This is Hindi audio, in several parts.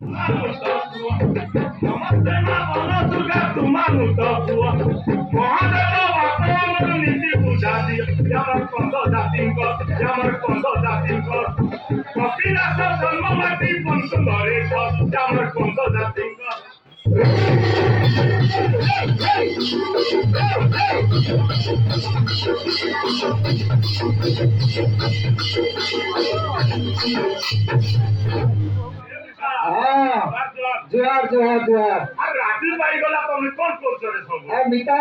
ନମସ୍ତେ ମା ବନ ଦୁର୍ଗା ତୁମାନଙ୍କୁ ପୁଅ ମହାଦେବ ବାପା ନୀତି ପୂଜା ଦିଅ ଆମର କନ୍ଧ ଜାତିଙ୍କ କପିଳାସ ଜନ୍ମ ମାଟି ପଞ୍ଚୁରେ ଆମର କନ୍ଧ ଜାତିଙ୍କ जुहार जुहार जुहार राती पाई गला तुम कौन करछरे सब मिता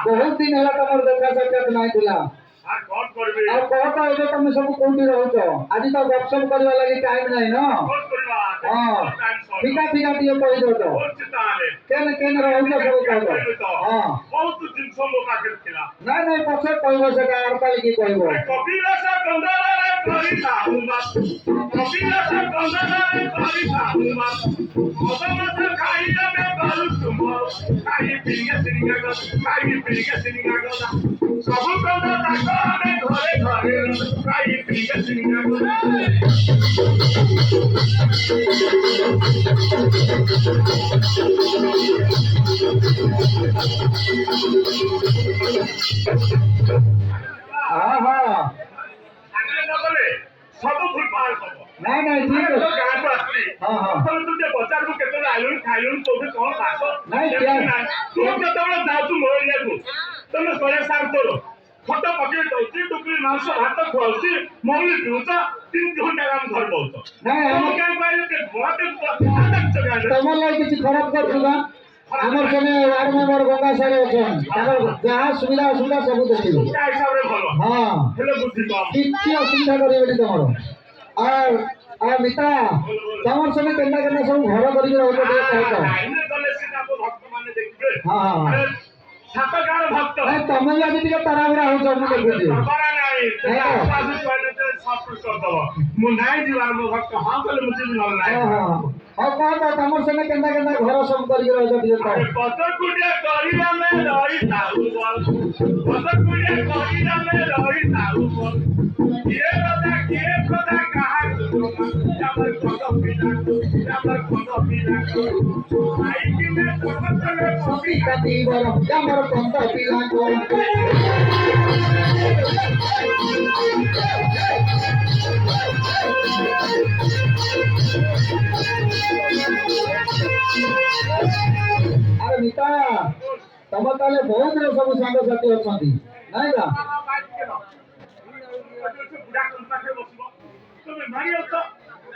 बहुत दिन होला तमर देखा साक्षात नाही थिला आ कौन करबे आ कहत एबे तुम सब कोठी रहउछो आज तो गपसप करबा लागि टाइम नाही न कौन करबा हां ठिका ठिका दियो कहि दो तो कौन चिताले केन रहउछो सब कहतो हां बहुत दिन मो पाखे थिला नाही नाही पछे कहबो सेटा आर पाली की कहबो कपिलास गंगारे करिता हुमा कपिलास गंगारे करिता हुमा मदमत खाइया में बालु तुम खाइ पिगे सिनिगा गला सब कंदा ताकने घरे खाइ पिगे सिनिगा गला हां हां आगे न बोले सब फुल पार सब नाही नाही ठीक तो है गां को आसली हां हां तो तुझे बचार को केते आइलुन खाइलुन तो कौन भाषो नहीं क्या तू केते जाऊ मोर लिया तमे सोया सार करो खट पके दउची टुकली मांस भात खोलची मोली पिउचा 3 घंटा काम घर बोलतो नाही हम हम काय पाइले के बहुत आदत जगह तमर लागि किछि खराब कर सुगा हमर सने वार्ड मेंबर गंगा सारे अछन ताकर जहाँ सुविधा असुविधा सब देखिबो क्या हिसाब रे भलो हां हेले बुद्धि कम किछि असुविधा करिबेनी तमरो आ मिता तमर सने केना सब घर करि रहतो दे कहतो आइने गले सीधा को भक्त माने देखबे हां सात गार भक्त नहीं तमे लागि टिके तराबरा हो छ म देखुछि बड़ा नाही ते आसपास पहले ते सब कुछ कर दबो मु नाही जीवार मो भक्त हां कले मुझे भी नल नाही हां हां कहतो तमर सने केना घर सब करि रहतो दे कहतो पतर कुटिया करिया में रही ताऊ बोल पतर कुटिया करिया में रही ताऊ बोल ये पता कहा जाबर कोदो पीला आई कि मैं समझले सभी कति बर हमर कंत पिला को अरे मिता तमर ताले बहुत रे सब सांग साथी अछंती नाही का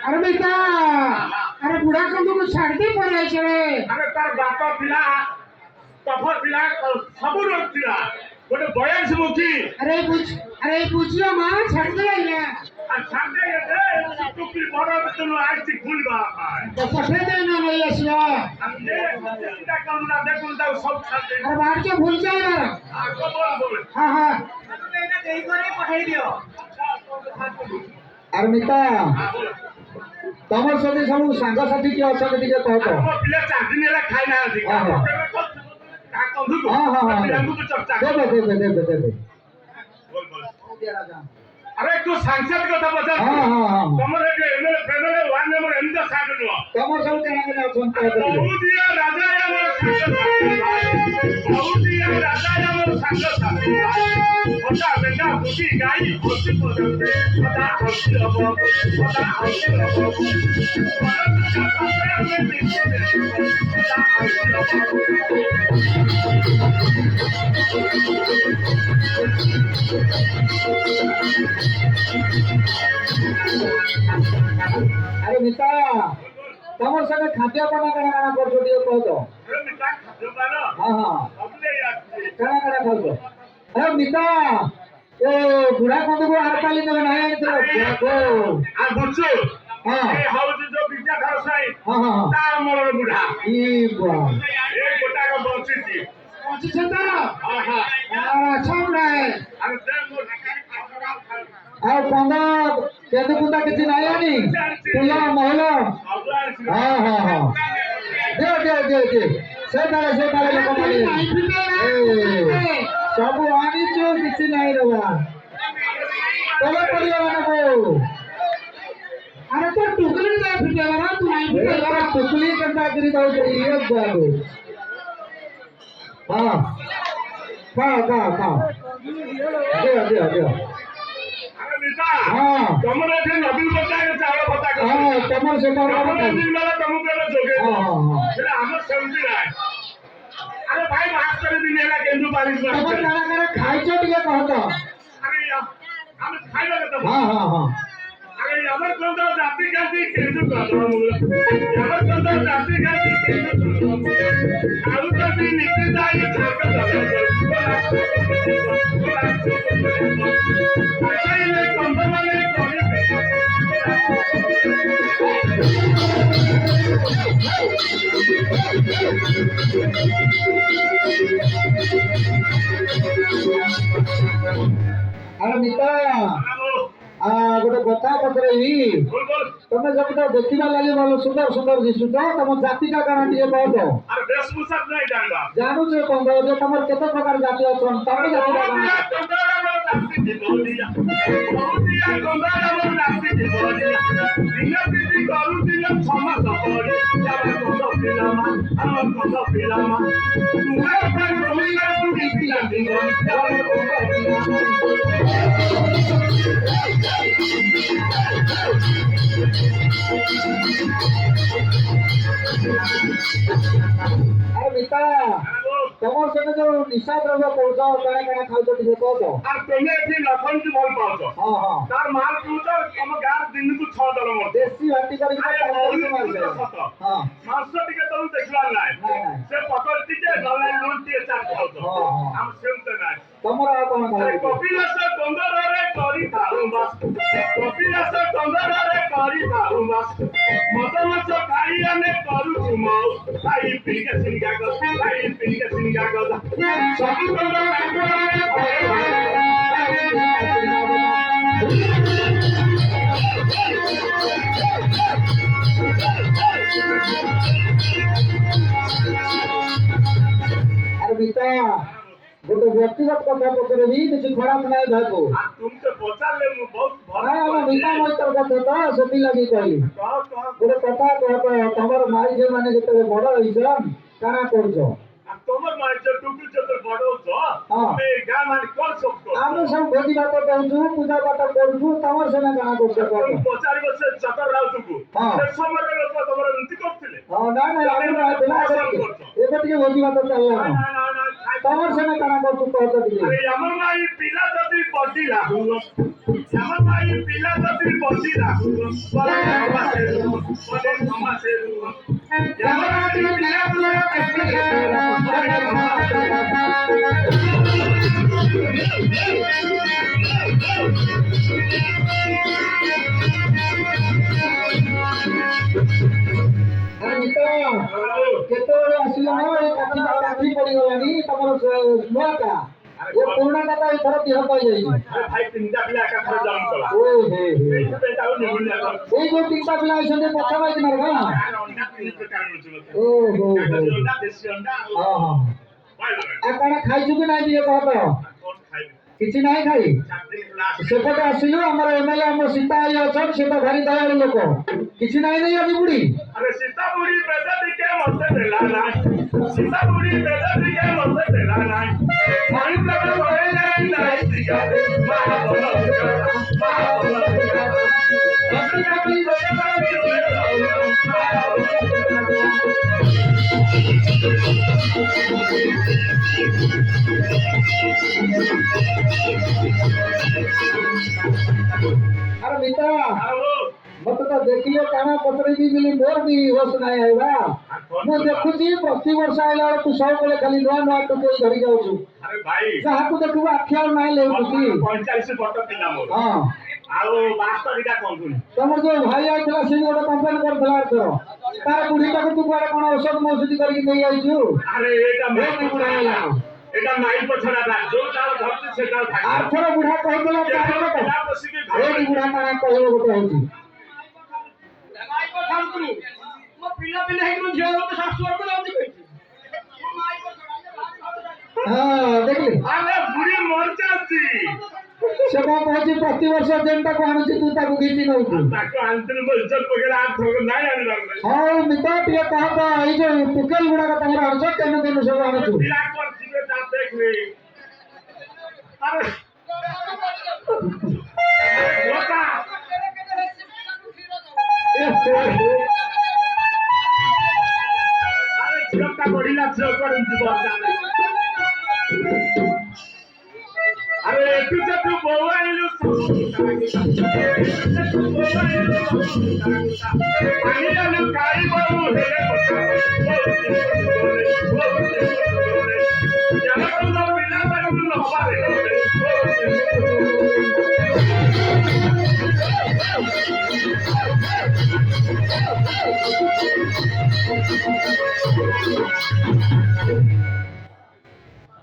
अरे बेटा अरे बुढ़ा को तुम छाड़ती पड़े छे अरे तार बाप पिला तफर पिला सब रोग पिला गोटे बयान से मुखी अरे पूछियो मां छाड़ दे ले छाड़े ये टुकड़ी बड़ा तुम आज से खुल बा तो पठे दे ना नहीं आसियो हमने चिंता करना देखुन ता सब छाड़ दे अरे बाहर के भूल जाए ना आगो बोल हां हां कहीं करे पठाई दियो अरे मिता तमर सभी सब सांग साथी के अछन टिके कहतो हम पिला चांदी नेला खाई ना अधिक हां हां का कंधु हां हां पिलांगु को चर्चा दे बोल बोल अरे तू सांसद कथा बता हां हां हां तमरे के एमएलए फेमले वार्ड मेंबर एमदा सांग नो तमर सब केना अछन कहतो बहुदिया राजा या मोर सांग साथी बहुदिया राजा या मोर सांग साथी ओटा बेटा बुटी गाई होसी पदते ओटा होसी हबो ओटा होसी हबो अरे मिता तमर संगे खाद्य बना केना करछो दियो कहतो अरे मिता खाद्य बना हां हां अपने यार केना करछो अरे मिता ए बुढ़ा को आर पाली न नाही आनी तो आ बुझो हां ए हाउस जो विद्या घर साई हां हां ता मोर बुढ़ा ई बा ए गोटा का बंची थी पहुंची छता हां हां अच्छा है अरे ते मोर आ पंगा केदु कुता किछि नाही आनी तुला महलो हां हां हां दे से ताले लोक माली ए सब आनी जो किछि नाही रवा तले पड़िया माने को अरे तो टुकड़ी दे फिटे वाला तू टुकली करता करी तो ये बाबू हाँ का दे अरे मिता हाँ तमरे जे नबी बताए चावल पता कर हाँ तमर से तमरे दिन मेला तमु केला जोगे हाँ फिर हम समझी ना अरे भाई मास्टर दिन एला केंदु बारिश में तमर काना खाइछो टिके कहतो अरे हम खाइबा के हाँ अरे हमर कोन जाति जाति केंदु कहतो हमर कोन जाति जाति केंदु कहतो आउ तो भी निकल जाई छाक ले कंपनी अरे मिता गोटे कथा पचरबी बोल बोल तमे जब तो देखिबा लागि भलो सुंदर सुंदर दिसु तो तम जाति का काना टिके कहतो अरे वेशभूषा नहीं जानबा जानू छे कोन जे तमर केते प्रकार जाति अछन तमे जाति का काना अरे मिता तमर से जो निशा द्रव्य पौधा काना खाउतो टिके कहतो हां तार माल पिउतो हम गार दिन को 6 डॉलर मोर देसी हट्टी करी मार हां मास्टर टिके तो देखला नाही से पकड़ टिके गला लोन टिके चाट खाउतो हम सेमते नाही तमरा कोन अरे कपिला से कंदर रे करी थाउ बस कपिला से कंदर रे करी थाउ बस मत मत खाई आने करू छुमाउ खाई पी के सिंगा गो सभी कंदर अरे मिता गोटे व्यक्तिगत कथा पचरबी किसी खराब नहीं भागो तुमसे पचाले मु बहुत हां हम मिता मोइतर कथा तो सती लगी कहली कह गोटे कथा कहतो तमर माई जे माने जते बड़ होइछन काना करछो तोमर मार जे टुकु जते बड़ो छ मे गा मान कोन सब को आमे सब भोजी बात कहू पूजा पाठ करू तमर से ना काना करछो तुम 50 वर्ष चतर राव तुकु से समर रे लोक तमर नीति करथिले हां ना आमे ना दिला एबे टिके भोजी बात चलला ना तमर से ना काना करछो कहतो दिले अरे हमर माई पिला जति पटी राखु हमर माई पिला जति पटी राखु बले समासे हमर माई पिला केतोळे आसिला ना ए काठी पडी गलानी तमर नुआटा ये पुराना कथा इथर दिह पाई जाई अरे भाई तीनटा पिला एका थरे जन्म कला ओ हे ए ताऊ निहुन जा ए जो तीनटा पिला आइछन पछा बाई मार का अंडा तीन प्रकार मिलछ ओ हो अंडा देसी अंडा हां हां भाई आ काना खाइछु कि नाही दिए कहत कौन खाइबे किछि नाही खाई चाकरी क्लास सेपटे आसिलु हमर एमएलए हमर सीता आई अछन से तो भारी दयालु लोक किछि नाही नहीं अभी बुढ़ी अरे सीता बुढ़ी पैसा दिखे मत देला ना सीता बुढ़ी पैसा दिखे मत देला ना पानी तक होए नहीं दिया मा बोलो अरे मिता मत तो देखिए काना पत्रे भी मिली मोर भी होश नहीं आइबा मु देखुची प्रति वर्ष आइला तू सब कोले खाली नुआ नुआ तो कोई धरी जाऊ छु अरे भाई जहा को देखबा आखिया नहीं ले कुची 45 फटो पिला मोर हां आउ वास्तविका कोन सुनी तमर जो भाई आइतला से गोटे कंप्लेन कर देला तो तार बुढ़ी तक तू कोरे कोन औषध मौसुदी करके नहीं आइछु अरे एटा मैं बुढ़ा आइला एटा माई पछड़ा बा जो तार धरती से तार भाई आठर बुढ़ा कह देला तार पिला बसी के ए बुढ़ा काना कहलो गोटे होची माई को थाम करू मो पिला पिला हे को जेल को शास्त्र को लाउती कहि हां देखली अरे बुढ़ी मर जाती ସେ କଣ କହୁଛି ପ୍ରତିବର୍ଷ ଯେନ୍ଟାକୁ ଆଣୁଛି ତୁ ତାକୁ ଘିଚି ନଉଛୁ। ତାକୁ ଆଣିଥିଲି ମୋ ଇଜ୍ଜତ ପକେଇଲା ଆର ଥରକ ନାଇଁ ଆଣିବାର ନାହିଁ। ହଉ ମିତା ଟିକେ କହ ତ ଏଇ ଯୋଉ ଟୁକେଲ ଗୁଡାକ ତମର ଆଣୁଛ କେନୁ କେନୁ ସବୁ ଆଣୁଛୁ? ପିଲା କରିଥିବେ ତା ଦେଖରେ ଆରେ ଲୋକା ଆରେ ଝିଅଟା ବଢିଲା ଝିଅ କୁଆଡେ ଯିବ ଆରେ ଏଠୁ ଯେ ତୁ ବୋଉ ଆଣିଲୁ ଆଣିଲୁ ଗାଈ ବୋଉ ହେଲେ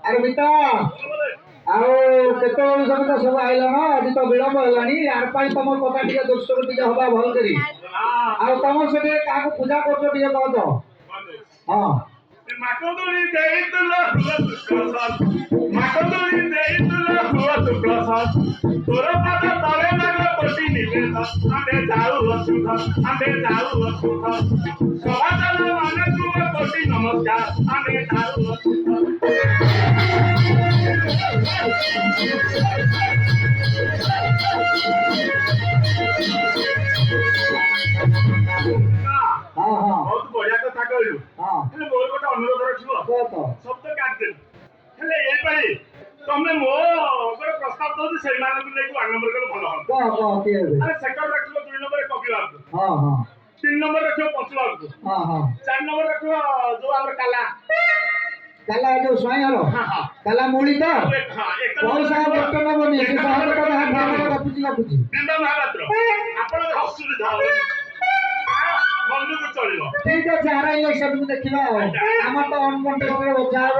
ଆରେ ମିତା ଆଉ କେତେବେଳେ ସବୁ ତ ସବୁ ଆଇଲାଣ ଆଜି ତ ବିଳମ୍ବ ହେଲାଣି ଆର ପାଇଁ ତମ କଥା ଟିକେ ଦୋଷରୁ ଟିକେ ହବା ଭଲ କରି। ଆଉ ତମର ସେଠି କାହାକୁ ପୂଜା କରୁଛ ଟିକେ କହ ତ? ହଁ ମାକଦୁଳି ଦେଇଥିଲ ମାକଦୁଳି ଦେଇଥିଲ ତୋର ପାଦ ତଳେ ମାଗ ପଟି ନିବେଦ ଆମେ ଯାଉ ଅସୁଧ ସଭାଚାଲ ମାନଙ୍କୁ କୋଟି ନମସ୍କାର ଆମେ ଯାଉ ଅସୁଧ ହଁ ହଁ ବହୁତ ବଢିଆ କଥା କହିଲୁ। ହଁ ହେଲେ ମୋର ଗୋଟେ ଅନୁରୋଧ ରଖିବ କହ ତ। ଶବ୍ଦ କାଟିଦେଲୁ ହେଲେ ଏଇପାଳି ତମେ ମୋ ଗୋଟେ ପ୍ରସ୍ତାବ ଦଉଛି ସେଇମାନଙ୍କୁ ନେଇକି 1 ନମ୍ବର କଲେ ଭଲ ହବ। କହ କହ କିଏ ଏବେ? ଆରେ ସେକଣ୍ଡ ରଖିବ 2 ନମ୍ବରରେ କପିବାବୁ, ହଁ ହଁ 3 ନମ୍ବର ରଖିବ ପଞ୍ଚବାବୁ, ହଁ ହଁ 4 ନମ୍ବର ରଖିବ ଯୋଉ ଆମର କାଲା କାଲା ଯୋଉ ସ୍ୱାଇଁର କାଲା ମୁଳି ତ ପଇସା ଗୋଟ ନବନି ସେ ସହଜ କଥା ରଖୁଛି ରଖୁଛି। ମହାପାତ୍ର ଆପଣ ଅସୁବିଧା ହବନି ମନକୁ ଚଳିବ। ଠିକ ଅଛି ଆର ଇଲେକ୍ସନକୁ ଦେଖିବା ଆଉ ଆମର ତ ଅନକଣ୍ଟେଷ୍ଟରେ ବଛା ହବ।